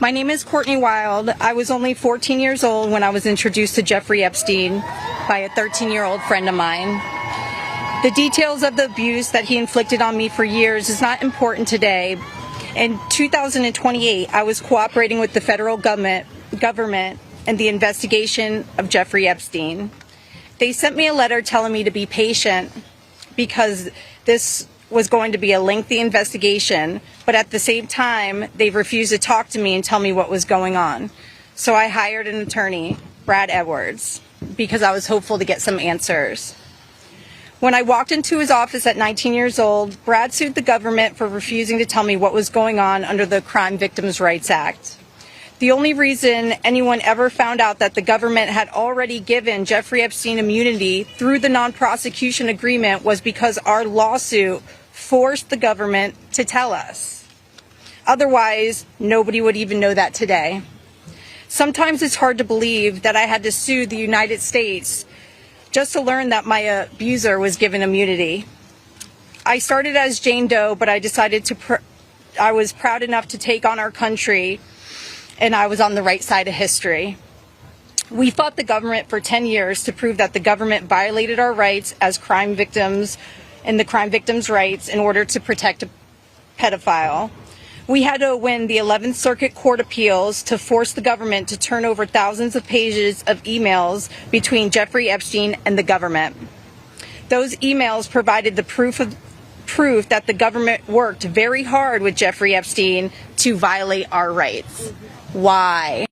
My name is Courtney Wild. I was only 14 years old when I was introduced to Jeffrey Epstein by a 13-year-old friend of mine. The details of the abuse that he inflicted on me for years is not important today. In 2028, I was cooperating with the federal government in the investigation of Jeffrey Epstein. They sent me a letter telling me to be patient because this was going to be a lengthy investigation, but at the same time, they refused to talk to me and tell me what was going on. So I hired an attorney, Brad Edwards, because I was hopeful to get some answers. When I walked into his office at 19 years old, Brad sued the government for refusing to tell me what was going on under the Crime Victims' Rights Act. The only reason anyone ever found out that the government had already given Jeffrey Epstein immunity through the non-prosecution agreement was because our lawsuit forced the government to tell us. Otherwise, nobody would even know that today. Sometimes it's hard to believe that I had to sue the United States just to learn that my abuser was given immunity. I started as Jane Doe, but I decided I was proud enough to take on our country, and I was on the right side of history. We fought the government for 10 years to prove that the government violated our rights as crime victims and the crime victims' rights in order to protect a pedophile. We had to win the 11th Circuit Court appeals to force the government to turn over thousands of pages of emails between Jeffrey Epstein and the government. Those emails provided the proof that the government worked very hard with Jeffrey Epstein to violate our rights. Why?